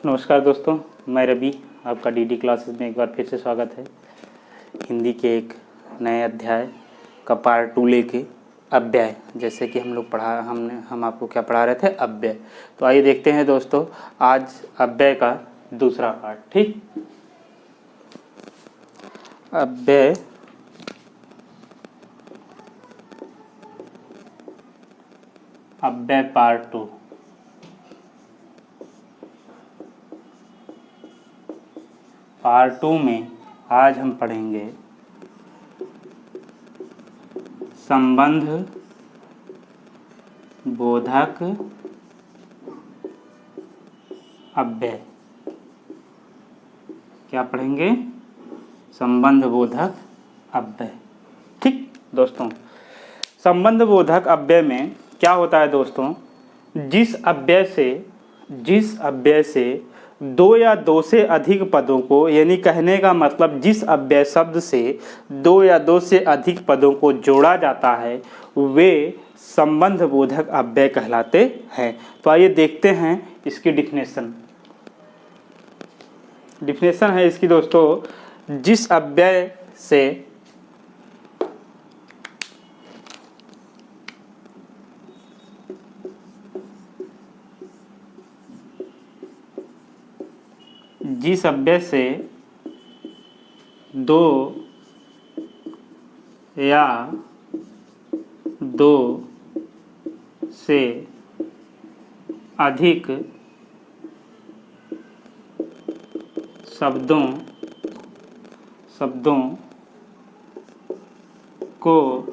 नमस्कार दोस्तों, मैं रवि, आपका डीडी क्लासेस में एक बार फिर से स्वागत है। हिंदी के एक नए अध्याय का पार्ट 2 लेके अव्यय, जैसे कि हम आपको क्या पढ़ा रहे थे, अव्यय। तो आइए देखते हैं दोस्तों आज अव्यय का दूसरा पार्ट। ठीक, अव्यय पार्ट 2। पार्ट 2 में आज हम पढ़ेंगे संबंध बोधक अव्यय। क्या पढ़ेंगे? संबंध बोधक अव्यय। ठीक दोस्तों, संबंध बोधक अव्यय में क्या होता है दोस्तों, जिस अव्यय से दो या दो से अधिक पदों को, यानी कहने का मतलब जिस अव्यय शब्द से दो या दो से अधिक पदों को जोड़ा जाता है वे संबंध बोधक अव्यय कहलाते हैं। तो आइए देखते हैं इसकी डिफिनेशन है इसकी दोस्तों। जिस अव्यय से दो या दो से अधिक शब्दों को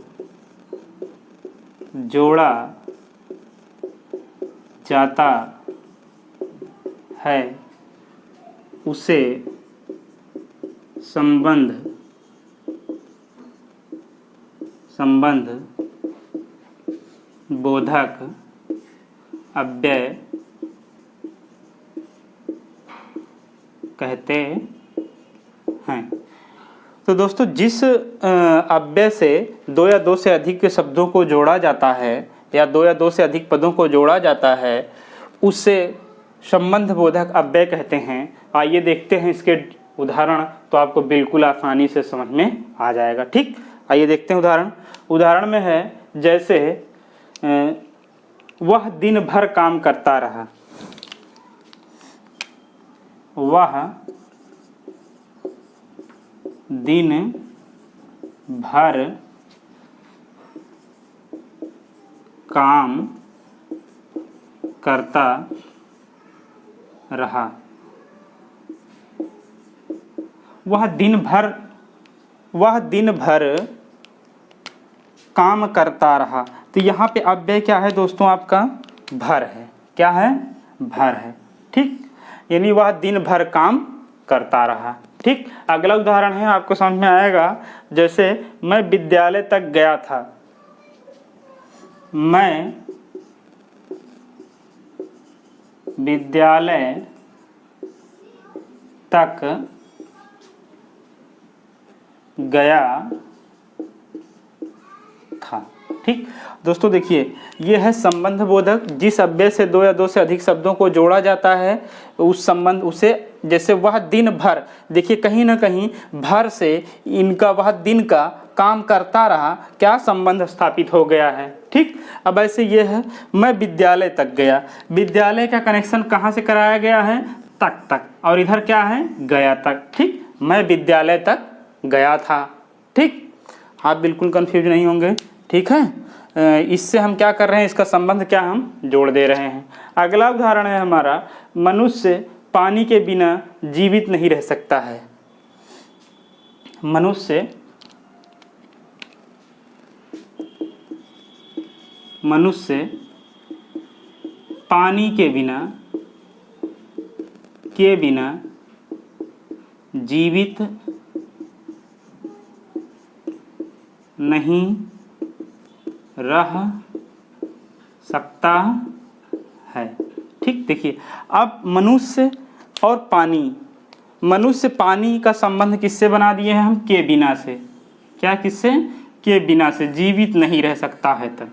जोड़ा जाता है उसे संबंध बोधक अव्यय कहते हैं। तो दोस्तों, जिस अव्यय से दो या दो से अधिक शब्दों को जोड़ा जाता है या दो या दो से अधिक पदों को जोड़ा जाता है उससे संबंध बोधक अव्यय कहते हैं। आइए देखते हैं इसके उदाहरण, तो आपको बिल्कुल आसानी से समझ में आ जाएगा। ठीक, आइए देखते हैं उदाहरण में है जैसे वह दिन भर काम करता रहा। वह दिन भर काम करता रहा। वह दिन भर काम करता रहा। तो यहाँ पे अव्यय क्या है दोस्तों, आपका भर है। क्या है? भर है। ठीक, यानी वह दिन भर काम करता रहा। ठीक, अगला उदाहरण है, आपको समझ में आएगा। जैसे मैं विद्यालय तक गया था। मैं विद्यालय तक गया था। ठीक दोस्तों, देखिए ये है संबंध बोधक। जिस अव्यय से दो या दो से अधिक शब्दों को जोड़ा जाता है उसे जैसे वह दिन भर, देखिए कहीं ना कहीं भर से इनका वह दिन का काम करता रहा, क्या संबंध स्थापित हो गया है। ठीक, अब ऐसे ये है मैं विद्यालय तक गया। विद्यालय का कनेक्शन कहाँ से कराया गया है? तक, और इधर क्या है? गया तक। ठीक, मैं विद्यालय तक गया था। ठीक, आप बिल्कुल कंफ्यूज नहीं होंगे। ठीक है, इससे हम क्या कर रहे हैं, इसका संबंध क्या हम जोड़ दे रहे हैं। अगला उदाहरण है हमारा, मनुष्य पानी के बिना जीवित नहीं रह सकता है। मनुष्य पानी के बिना जीवित नहीं रह सकता है। ठीक, देखिए अब मनुष्य और पानी का संबंध किससे बना दिए हैं हम? के बिना से। क्या किससे? के बिना से। जीवित नहीं रह सकता है तब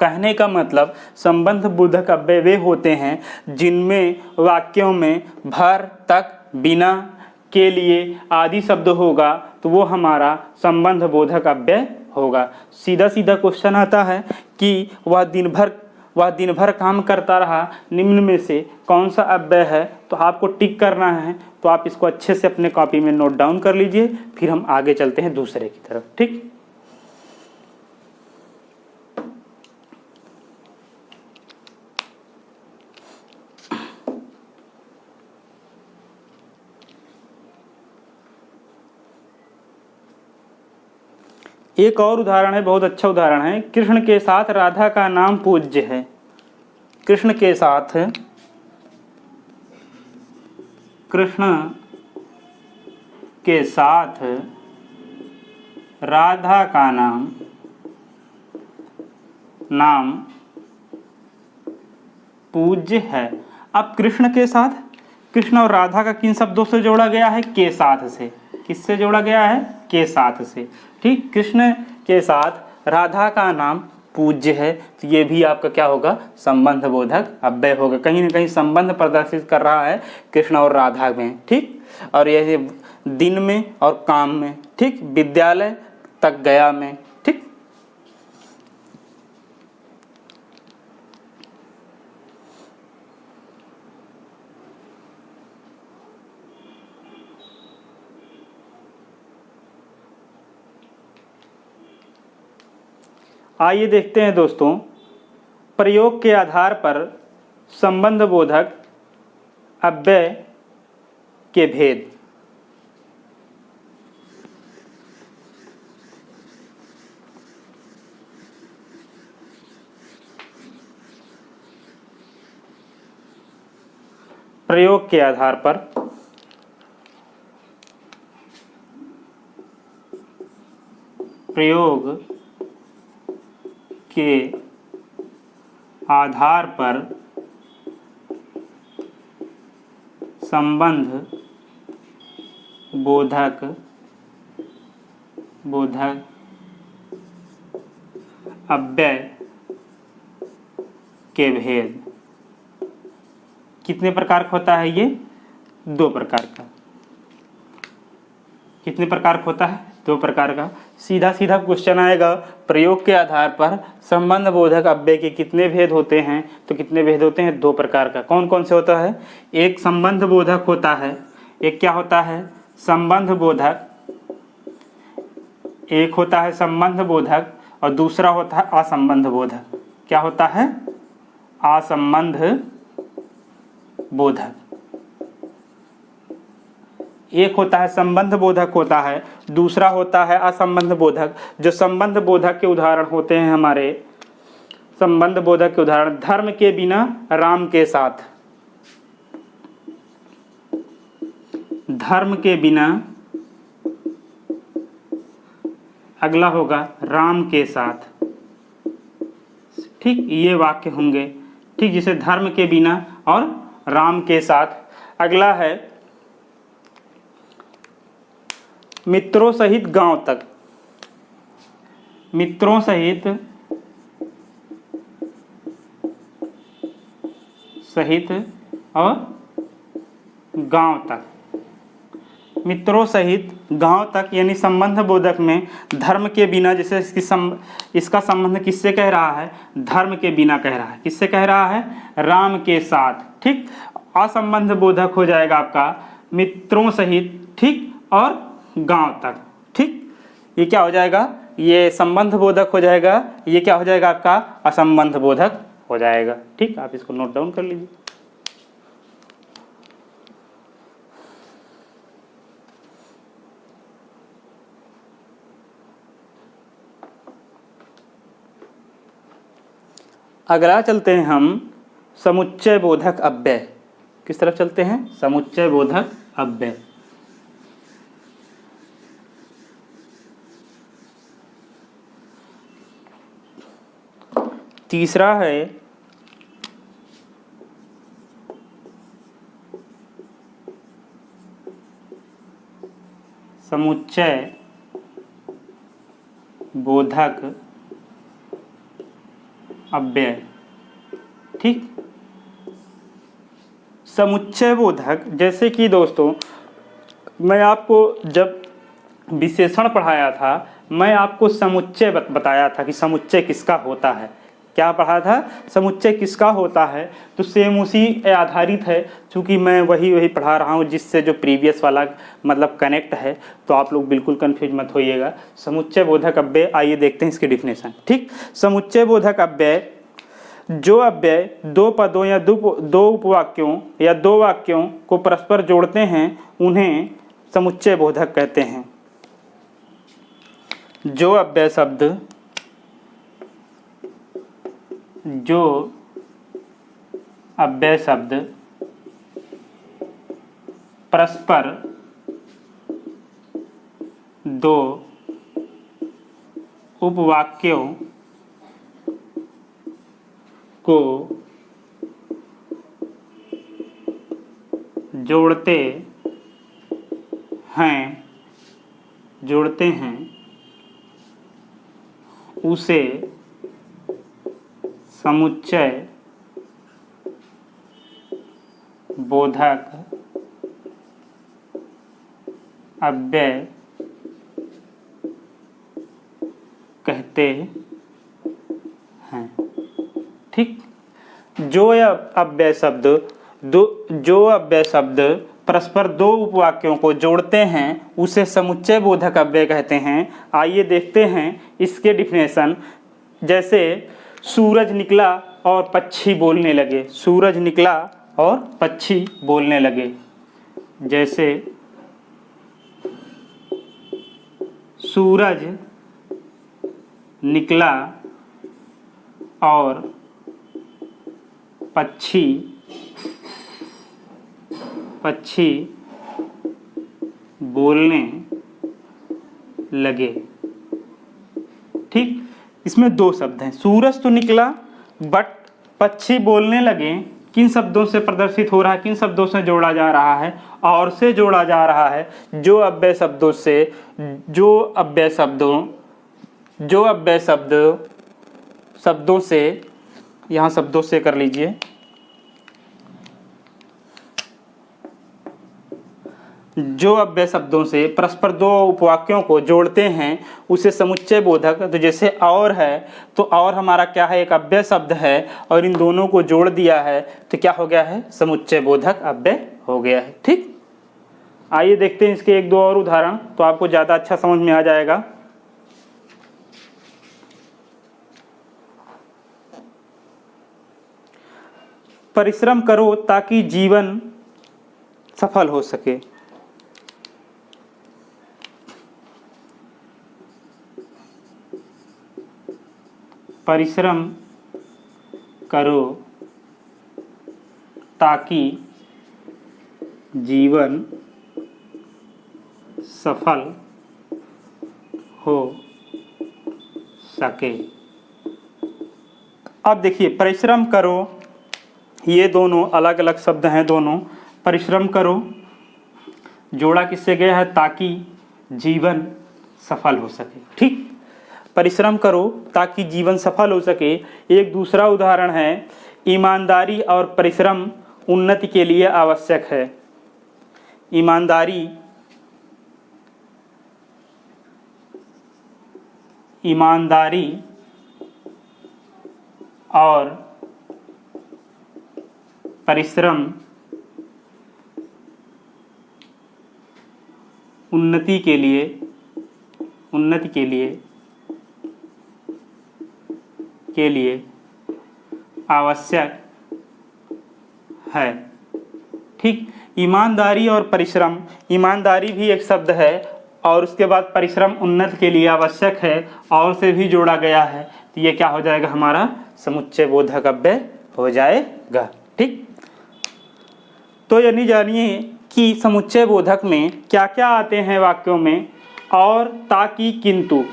कहने का मतलब संबंध बोधक अव्यय वे होते हैं जिनमें वाक्यों में भर, तक, बिना, के लिए आदि शब्द होगा तो वो हमारा संबंध बोधक अव्यय होगा। सीधा सीधा क्वेश्चन आता है कि वह दिन भर काम करता रहा, निम्न में से कौन सा अव्यय है, तो आपको टिक करना है। तो आप इसको अच्छे से अपने कॉपी में नोट डाउन कर लीजिए, फिर हम आगे चलते हैं दूसरे की तरफ। ठीक, एक और उदाहरण है, बहुत अच्छा उदाहरण है। कृष्ण के साथ राधा का नाम पूज्य है। कृष्ण के साथ राधा का नाम पूज्य है। अब कृष्ण और राधा का किन शब्दों से जोड़ा गया है? के साथ से। किससे जोड़ा गया है? के साथ से। ठीक, कृष्ण के साथ राधा का नाम पूज्य है, तो ये भी आपका क्या होगा? संबंध बोधक अव्यय होगा। कहीं ना कहीं संबंध प्रदर्शित कर रहा है कृष्ण और राधा में। ठीक, और ये दिन में और काम में। ठीक, विद्यालय तक गया में। ठीक, आइए देखते हैं दोस्तों, प्रयोग के आधार पर संबंध बोधक अव्यय के भेद। प्रयोग के आधार पर संबंध बोधक अव्यय के भेद। कितने प्रकार का होता है ये? 2 प्रकार का। कितने प्रकार का होता है? 2 प्रकार का। सीधा सीधा क्वेश्चन आएगा, प्रयोग के आधार पर संबंध बोधक अव्यय के कितने भेद होते हैं? तो कितने भेद होते हैं? 2 प्रकार का। कौन कौन से होता है? एक संबंध बोधक होता है, एक क्या होता है? संबंध बोधक। एक होता है संबंध बोधक और दूसरा होता है असंबंध बोधक। क्या होता है? असंबंध बोधक। एक होता है संबंध बोधक होता है, दूसरा होता है असंबंध बोधक। जो संबंध बोधक के उदाहरण होते हैं हमारे, संबंध बोधक के उदाहरण, धर्म के बिना राम के साथ। धर्म के बिना, अगला होगा राम के साथ। ठीक, ये वाक्य होंगे। ठीक, जिसे धर्म के बिना और राम के साथ। अगला है मित्रों सहित गांव तक। मित्रों सहित और गांव तक। मित्रों सहित गांव तक यानी संबंध बोधक में धर्म के बिना, जैसे इसका संबंध किससे कह रहा है? धर्म के बिना कह रहा है। किससे कह रहा है? राम के साथ। ठीक, असंबंध बोधक हो जाएगा आपका मित्रों सहित, ठीक, और गांव तक। ठीक, ये क्या हो जाएगा? ये संबंध बोधक हो जाएगा। ये क्या हो जाएगा आपका? असंबंध बोधक हो जाएगा। ठीक, आप इसको नोट डाउन कर लीजिए। अगला चलते हैं हम समुच्चय बोधक अव्यय। किस तरफ चलते हैं? समुच्चय बोधक अव्यय। तीसरा है समुच्चय बोधक अव्यय। ठीक, समुच्चय बोधक, जैसे कि दोस्तों मैं आपको जब विशेषण पढ़ाया था, मैं आपको समुच्चय बताया था कि समुच्चय किसका होता है। क्या पढ़ा था? समुच्चय किसका होता है। तो सेम उसी आधारित है, क्योंकि मैं वही पढ़ा रहा हूँ जिससे जो प्रीवियस वाला मतलब कनेक्ट है। तो आप लोग बिल्कुल कंफ्यूज मत होइएगा। समुच्चय बोधक अव्यय, आइए देखते हैं इसकी डिफिनेशन। ठीक, समुच्चय बोधक अव्यय, जो अव्यय दो पदों या दो उपवाक्यों या दो वाक्यों को परस्पर जोड़ते हैं उन्हें समुच्चय बोधक कहते हैं। जो अव्यय शब्द परस्पर दो उपवाक्यों को जोड़ते हैं उसे समुच्चय बोधक अव्यय कहते हैं। ठीक, जो अव्यय शब्द परस्पर दो उपवाक्यों को जोड़ते हैं उसे समुच्चय बोधक अव्यय कहते हैं। आइए देखते हैं इसके डिफिनेशन। जैसे सूरज निकला और पक्षी बोलने लगे। सूरज निकला और पक्षी बोलने लगे। जैसे सूरज निकला और पक्षी बोलने लगे। ठीक, इसमें दो शब्द हैं। सूरज तो निकला बट पक्षी बोलने लगे। किन शब्दों से प्रदर्शित हो रहा है, किन शब्दों से जोड़ा जा रहा है? और से जोड़ा जा रहा है जो अव्यय शब्दों से, यहाँ शब्दों से कर लीजिए। जो अव्यय शब्दों से परस्पर दो उपवाक्यों को जोड़ते हैं उसे समुच्चय बोधक। तो जैसे और है, तो और हमारा क्या है? एक अव्यय शब्द है और इन दोनों को जोड़ दिया है तो क्या हो गया है? समुच्चय बोधक अव्यय हो गया है। ठीक, आइए देखते हैं इसके एक दो और उदाहरण, तो आपको ज़्यादा अच्छा समझ में आ जाएगा। परिश्रम करो ताकि जीवन सफल हो सके। परिश्रम करो ताकि जीवन सफल हो सके। अब देखिए, परिश्रम करो, ये दोनों अलग अलग शब्द हैं दोनों। परिश्रम करो जोड़ा किससे गया है? ताकि जीवन सफल हो सके। ठीक, परिश्रम करो ताकि जीवन सफल हो सके। एक दूसरा उदाहरण है, ईमानदारी और परिश्रम उन्नति के लिए आवश्यक है। ईमानदारी और परिश्रम उन्नति के लिए आवश्यक है। ठीक, ईमानदारी और परिश्रम, ईमानदारी भी एक शब्द है और उसके बाद परिश्रम उन्नति के लिए आवश्यक है और से भी जोड़ा गया है। तो ये क्या हो जाएगा? हमारा समुच्चय बोधक अव्यय हो जाएगा। ठीक, तो यानी जानिए कि समुच्चय बोधक में क्या क्या आते हैं वाक्यों में। और, ताकि, किंतु,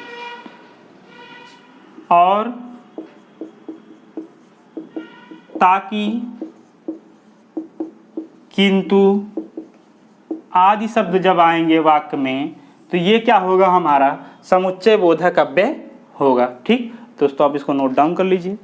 और, ताकि, किंतु आदि शब्द जब आएंगे वाक्य में तो ये क्या होगा? हमारा समुच्चय बोधक अव्यय होगा। ठीक दोस्तों, आप इसको नोट डाउन कर लीजिए।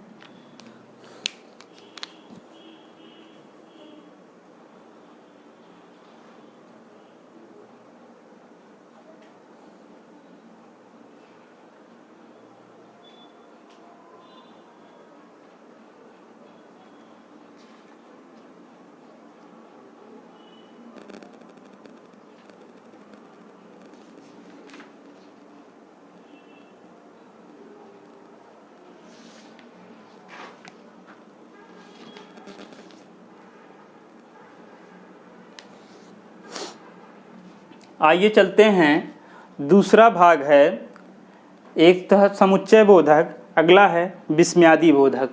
आइए चलते हैं, दूसरा भाग है, एक था समुच्चय बोधक, अगला है विस्मयादि बोधक।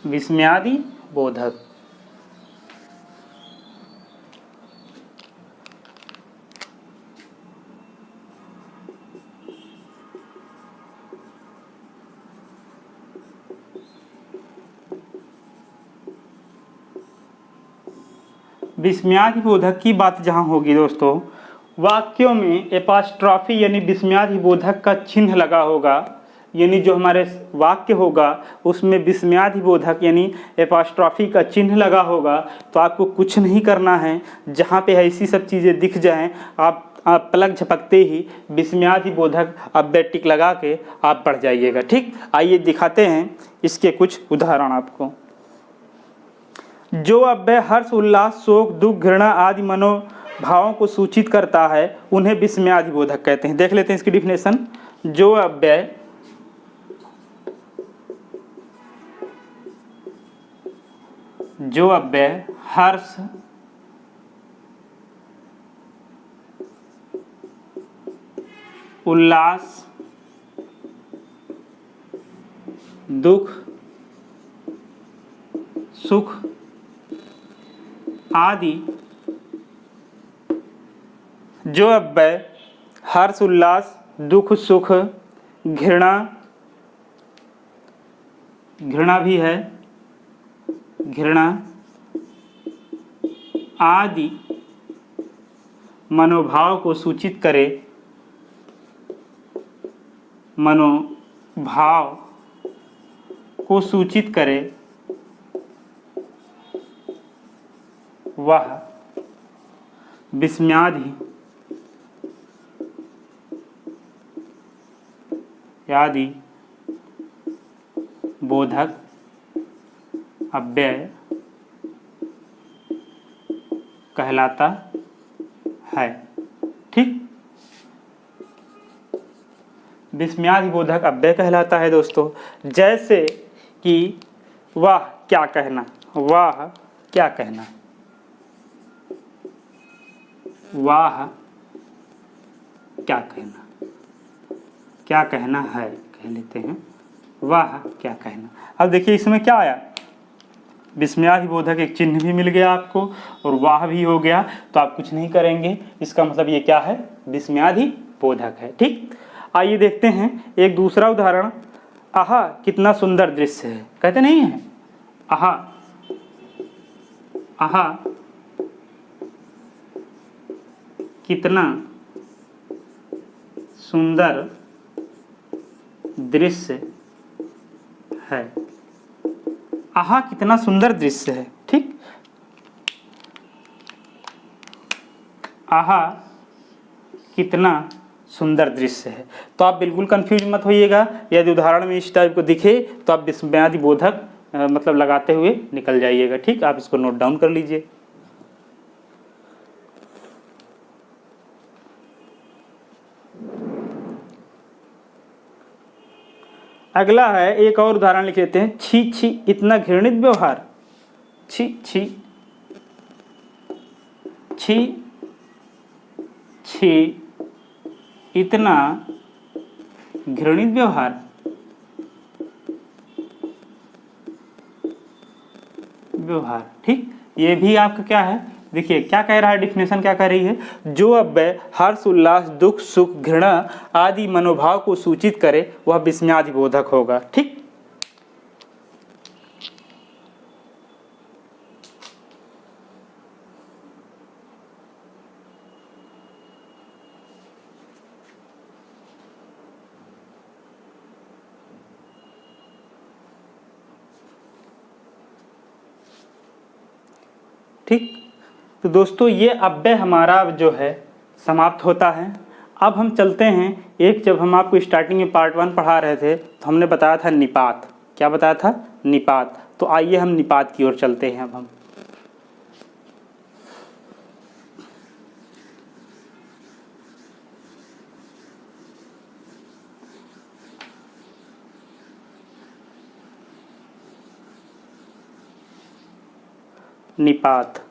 विस्मयादि बोधक। विस्मयादि बोधक की बात जहाँ होगी दोस्तों, वाक्यों में एपास्ट्रॉफी यानी विस्मयादि बोधक का चिन्ह लगा होगा, यानी जो हमारे वाक्य होगा उसमें विस्मयादि बोधक यानी एपास्ट्रॉफी का चिन्ह लगा होगा, तो आपको कुछ नहीं करना है। जहाँ पे ऐसी सब चीज़ें दिख जाएं, आप पलक झपकते ही विस्मयादि बोधक अव्यय टिक लगा के आप पढ़ जाइएगा। ठीक, आइए दिखाते हैं इसके कुछ उदाहरण आपको। जो अव्यय हर्ष, उल्लास, शोक, दुख, घृणा आदि मनोभावों को सूचित करता है उन्हें विस्मयादि बोधक कहते हैं। देख लेते हैं इसकी डिफिनेशन। जो अव्यय हर्ष, उल्लास, दुख, सुख आदि, जो अव्यय हर्ष, उल्लास, दुख, सुख, घृणा भी है, घृणा आदि मनोभाव को सूचित करे, मनोभाव को सूचित करे, वह विस्मयादि बोधक अव्यय कहलाता है। ठीक, विस्मयादि बोधक अव्यय कहलाता है दोस्तों। जैसे कि वाह क्या कहना, वाह क्या कहना, वाह क्या कहना, क्या कहना है कह लेते हैं, वाह क्या कहना। अब देखिए इसमें क्या आया, विस्मयादि बोधक एक चिन्ह भी मिल गया आपको और वाह भी हो गया, तो आप कुछ नहीं करेंगे, इसका मतलब ये क्या है, विस्मयादि बोधक है। ठीक, आइए देखते हैं एक दूसरा उदाहरण। आहा कितना सुंदर दृश्य है, कहते नहीं है, आहा, आहा कितना सुंदर दृश्य है, आहा कितना सुंदर दृश्य है। ठीक, आहा कितना सुंदर दृश्य है। तो आप बिल्कुल कंफ्यूज मत होइएगा, यदि उदाहरण में इस टाइप को दिखे तो आप विस्मयादि बोधक मतलब लगाते हुए निकल जाइएगा। ठीक, आप इसको नोट डाउन कर लीजिए। अगला है, एक और उदाहरण लिख लेते हैं। छी छी इतना घृणित व्यवहार, छी छी, छी छी इतना घृणित व्यवहार, व्यवहार। ठीक, ये भी आपका क्या है, देखिए क्या कह रहा है, डिफिनेशन क्या कह रही है, जो अव्यय हर्ष, उल्लास, दुख, सुख, घृणा आदि मनोभाव को सूचित करे वह विस्मयादि बोधक होगा। ठीक, ठीक, तो दोस्तों ये अव्यय हमारा जो है समाप्त होता है। अब हम चलते हैं, एक जब हम आपको स्टार्टिंग में पार्ट 1 पढ़ा रहे थे तो हमने बताया था निपात, क्या बताया था, निपात। तो आइए हम निपात की ओर चलते हैं। अब हम निपात।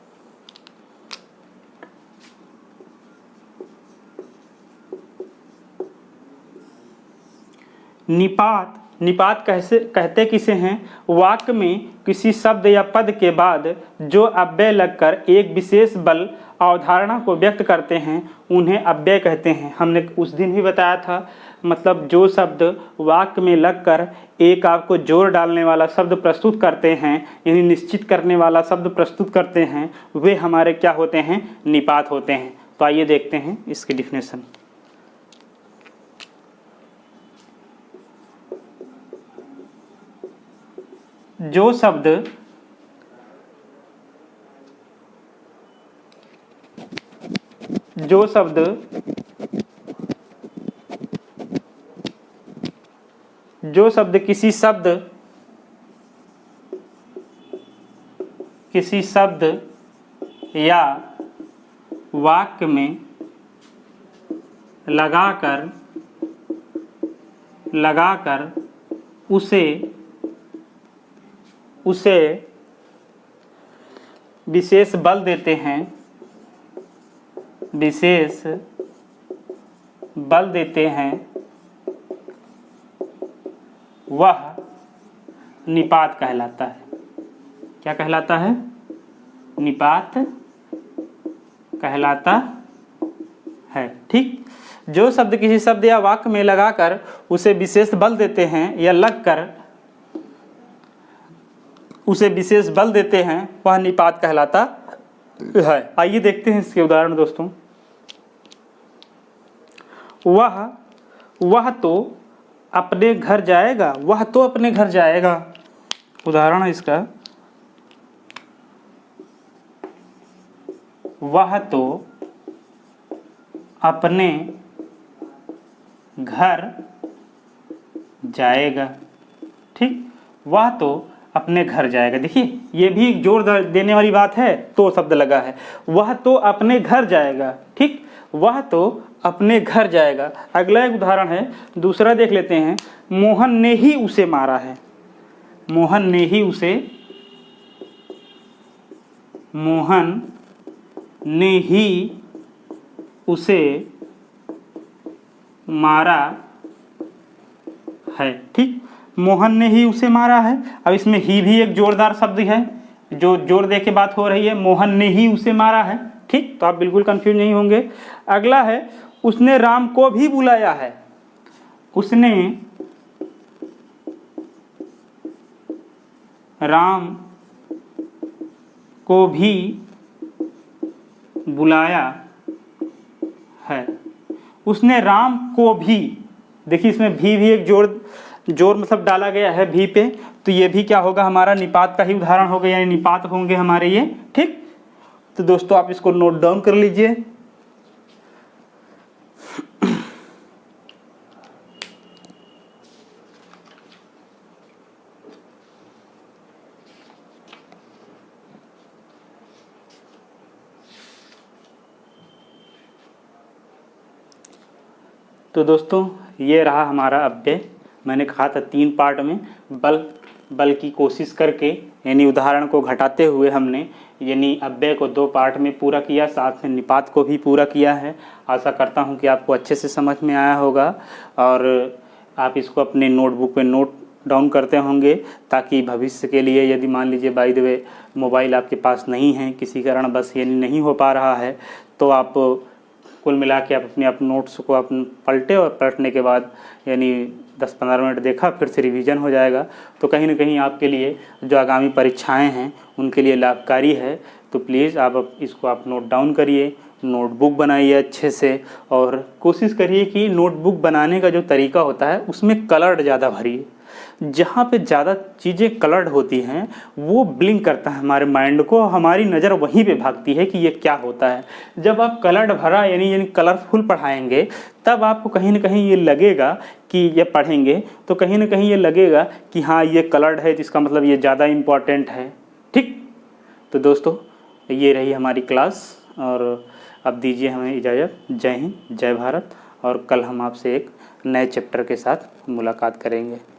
निपात निपात कैसे कहते किसे हैं? वाक्य में किसी शब्द या पद के बाद जो अव्यय लगकर एक विशेष बल अवधारणा को व्यक्त करते हैं उन्हें अव्यय कहते हैं। हमने उस दिन भी बताया था, मतलब जो शब्द वाक्य में लगकर एक आपको जोर डालने वाला शब्द प्रस्तुत करते हैं, यानी निश्चित करने वाला शब्द प्रस्तुत करते हैं, वे हमारे क्या होते हैं? निपात होते हैं। तो आइए देखते हैं इसकी डिफिनेशन। जो शब्द किसी शब्द या वाक्य में लगाकर उसे विशेष बल देते हैं, वह निपात कहलाता है। क्या कहलाता है? निपात कहलाता है। ठीक। जो शब्द किसी शब्द या वाक्य में लगाकर उसे विशेष बल देते हैं या लगकर उसे विशेष बल देते हैं वह निपात कहलाता है। आइए देखते हैं इसके उदाहरण दोस्तों। वह तो अपने घर जाएगा। वह तो अपने घर जाएगा। उदाहरण है इसका, वह तो अपने घर जाएगा। ठीक। वह तो अपने घर जाएगा। देखिए ये भी जोर देने वाली बात है, तो शब्द लगा है। वह तो अपने घर जाएगा। ठीक। वह तो अपने घर जाएगा। अगला एक उदाहरण है, दूसरा देख लेते हैं। मोहन ने ही उसे मारा है। मोहन ने ही उसे मारा है। ठीक। मोहन ने ही उसे मारा है। अब इसमें ही भी एक जोरदार शब्द है, जो जोर दे के बात हो रही है। मोहन ने ही उसे मारा है। ठीक। तो आप बिल्कुल कंफ्यूज नहीं होंगे। अगला है, उसने राम को भी बुलाया है। उसने राम को भी बुलाया है। उसने राम को भी, देखिए इसमें भी एक जोर मतलब डाला गया है भी पे, तो ये भी क्या होगा? हमारा निपात का ही उदाहरण होगा, यानी निपात होंगे हमारे ये। ठीक। तो दोस्तों आप इसको नोट डाउन कर लीजिए। तो दोस्तों ये रहा हमारा अव्यय। मैंने कहा था 3 पार्ट में बल की कोशिश करके, यानी उदाहरण को घटाते हुए हमने यानी अव्यय को 2 पार्ट में पूरा किया, साथ में निपात को भी पूरा किया है। आशा करता हूँ कि आपको अच्छे से समझ में आया होगा और आप इसको अपने नोटबुक पे नोट डाउन करते होंगे, ताकि भविष्य के लिए यदि मान लीजिए बाय द वे मोबाइल आपके पास नहीं है, किसी कारण बस यानी नहीं हो पा रहा है, तो आप कुल मिला के आप अपने नोट्स को आप पलटे और पलटने के बाद यानी 10-15 मिनट देखा, फिर से रिवीजन हो जाएगा। तो कहीं ना कहीं आपके लिए जो आगामी परीक्षाएं हैं उनके लिए लाभकारी है। तो प्लीज़ आप इसको आप नोट डाउन करिए, नोटबुक बनाइए अच्छे से, और कोशिश करिए कि नोटबुक बनाने का जो तरीका होता है उसमें कलर्ड ज़्यादा भरिए। जहाँ पे ज़्यादा चीज़ें कलर्ड होती हैं वो ब्लिंक करता है हमारे माइंड को, हमारी नज़र वहीं पे भागती है कि ये क्या होता है। जब आप कलर्ड भरा यानी कलरफुल पढ़ाएंगे तब आपको कहीं ना कहीं ये लगेगा कि ये पढ़ेंगे तो कहीं ना कहीं ये लगेगा कि हाँ ये कलर्ड है, जिसका मतलब ये ज़्यादा इम्पॉर्टेंट है। ठीक। तो दोस्तों ये रही हमारी क्लास, और अब दीजिए हमें इजाज़त। जय हिंद, जय भारत, और कल हम आपसे एक नए चैप्टर के साथ मुलाकात करेंगे।